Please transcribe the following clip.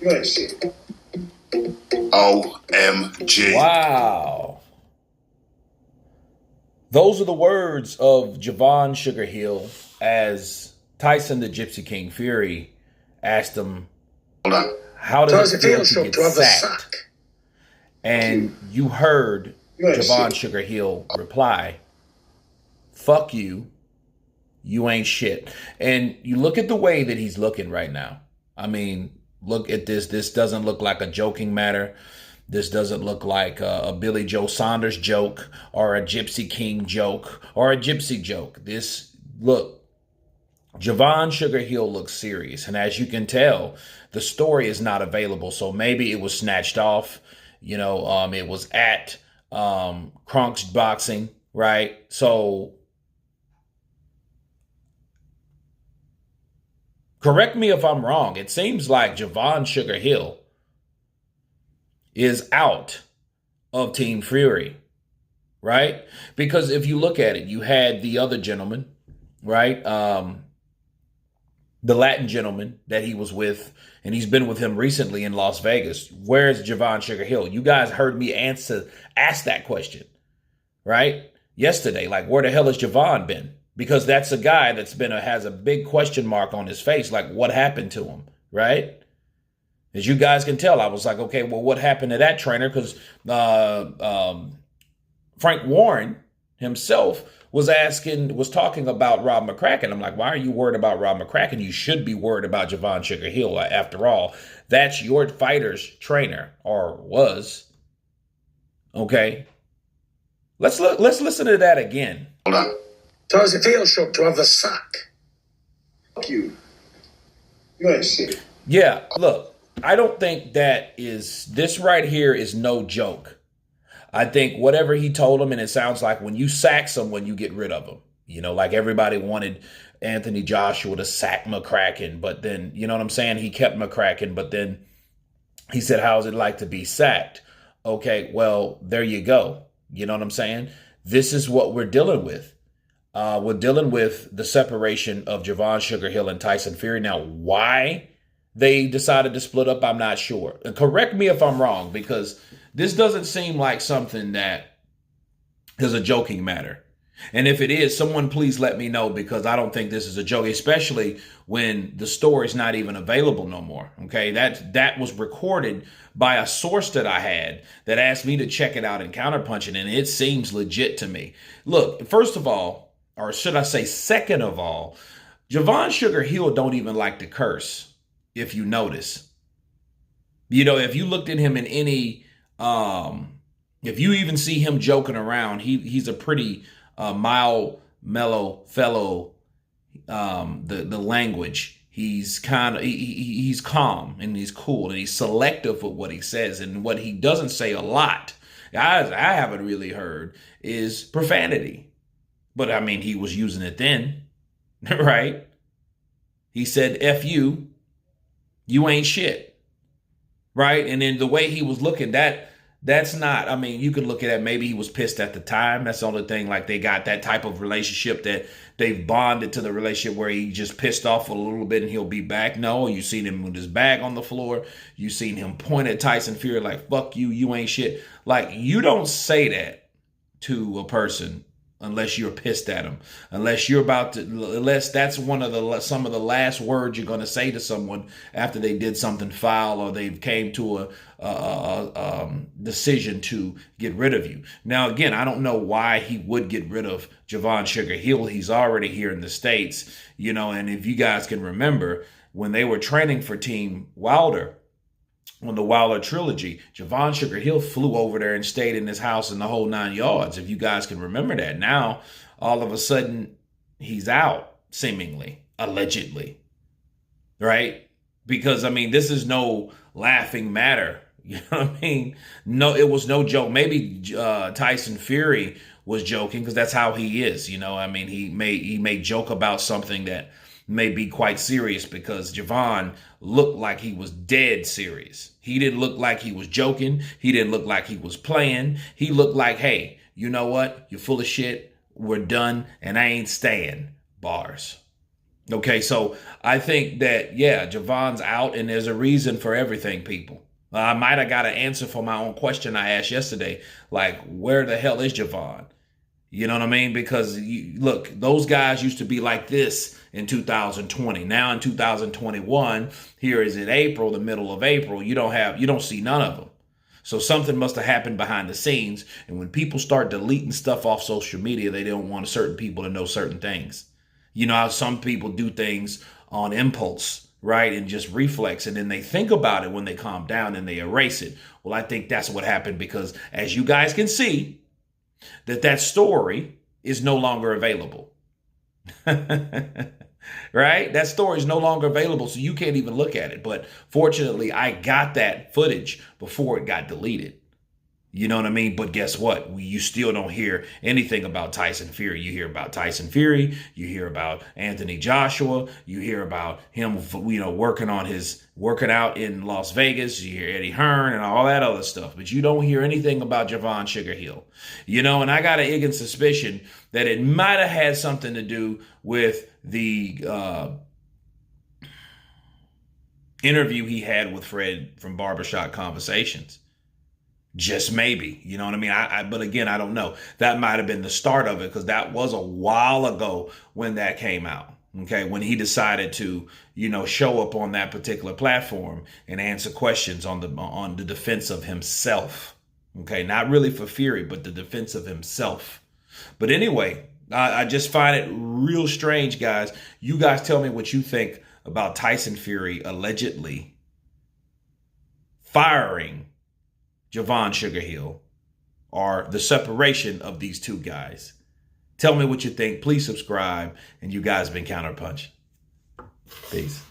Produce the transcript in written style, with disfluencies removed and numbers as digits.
You ain't shit. OMG. Wow. Those are the words of Javan Sugar Hill as Tyson the Gypsy King Fury asked him, Hold on. how does it feel to get sacked? And you heard Javan shit. Sugar Hill reply, fuck you, you ain't shit. And you look at the way that he's looking right now. I mean, look at this. This doesn't look like a joking matter. This doesn't look like a Billy Joe Saunders joke or a Gypsy King joke or a Gypsy joke. Javan Sugar Hill looks serious. And as you can tell, the story is not available. So maybe it was snatched off. You know, it was at Kronk's Boxing, right? So correct me if I'm wrong. It seems like Javan Sugar Hill is out of Team Fury, right? Because if you look at it, you had the other gentleman, right? The Latin gentleman that he was with, and he's been with him recently in Las Vegas. Where's Javan Sugar Hill? You guys heard me ask that question, right? Yesterday, like, where the hell has Javan been? Because that's a guy that's has a big question mark on his face. Like, what happened to him, right? As you guys can tell, I was like, okay, well, what happened to that trainer? Because Frank Warren himself was talking about Rob McCracken. I'm like, why are you worried about Rob McCracken? You should be worried about Javan Sugar Hill. After all, that's your fighter's trainer, or was. Okay. Let's listen to that again. Hold on. So how does it feel, Shug, to have the sack? Fuck you. You ain't shit. Yeah, look. I don't think this right here is no joke. I think whatever he told him, and it sounds like when you sack someone, you get rid of them. You know, like everybody wanted Anthony Joshua to sack McCracken, but then, you know what I'm saying? He kept McCracken, but then he said, how's it like to be sacked? Okay, well, there you go. You know what I'm saying? This is what we're dealing with. We're dealing with the separation of Javan Sugar Hill and Tyson Fury. Now, why they decided to split up, I'm not sure. And correct me if I'm wrong, because this doesn't seem like something that is a joking matter. And if it is, someone please let me know, because I don't think this is a joke, especially when the story's not even available no more. Okay, that was recorded by a source that I had that asked me to check it out in Counterpunching, and it seems legit to me. Look, first of all, or should I say second of all, Javan Sugar Hill don't even like to curse. If you notice, you know, if you looked at him in any, if you even see him joking around, he's a pretty mild, mellow fellow. The language, he's kind of he's calm and he's cool and he's selective with what he says, and what he doesn't say a lot, guys, I haven't really heard, is profanity. But I mean, he was using it then, right? He said, F you. You ain't shit, right? And then the way he was looking, that's not, I mean, you could look at it, maybe he was pissed at the time. That's the only thing, like they got that type of relationship that they've bonded to the relationship where he just pissed off a little bit and he'll be back. No, you seen him with his bag on the floor. You seen him point at Tyson Fury like, fuck you, you ain't shit. Like, you don't say that to a person unless you're pissed at them, unless that's some of the last words you're going to say to someone after they did something foul or they've came to a decision to get rid of you. Now, again, I don't know why he would get rid of Javan Sugar Hill. He's already here in the States, you know, and if you guys can remember, when they were training for Team Wilder, on the Wilder trilogy, Javan Sugar Hill flew over there and stayed in his house in the whole 9 yards, if you guys can remember that. Now, all of a sudden, he's out, seemingly, allegedly, right? Because, I mean, this is no laughing matter. You know what I mean? No, it was no joke. Maybe Tyson Fury was joking because that's how he is. You know, I mean, he may joke about something that may be quite serious, because Javan looked like he was dead serious. He didn't look like he was joking. He didn't look like he was playing. He looked like, hey, you know what? You're full of shit. We're done, and I ain't staying. Bars. Okay, so I think that, yeah, Javon's out and there's a reason for everything, people. I might have got an answer for my own question I asked yesterday. Like, where the hell is Javon? You know what I mean? Because look, those guys used to be like this in 2020. Now in 2021, here is in April, the middle of April, you don't see none of them. So something must have happened behind the scenes. And when people start deleting stuff off social media, they don't want certain people to know certain things. You know how some people do things on impulse, right? And just reflex. And then they think about it when they calm down and they erase it. Well, I think that's what happened because as you guys can see, that story is no longer available. Right? That story is no longer available, so you can't even look at it. But fortunately, I got that footage before it got deleted. You know what I mean? But guess what? You still don't hear anything about Tyson Fury. You hear about Tyson Fury. You hear about Anthony Joshua. You hear about him, working out in Las Vegas. You hear Eddie Hearn and all that other stuff. But you don't hear anything about Javan Sugarhill. And I got an igging suspicion that it might have had something to do with the interview he had with Fred from Barbershop Conversations. Just maybe, you know what I mean? But again, I don't know. That might have been the start of it because that was a while ago when that came out. Okay, when he decided to, show up on that particular platform and answer questions on the defense of himself. Okay, not really for Fury, but the defense of himself. But anyway, I just find it real strange, guys. You guys tell me what you think about Tyson Fury allegedly firing Javan Sugarhill, or the separation of these two guys. Tell me what you think. Please subscribe. And you guys have been Counterpunch. Peace.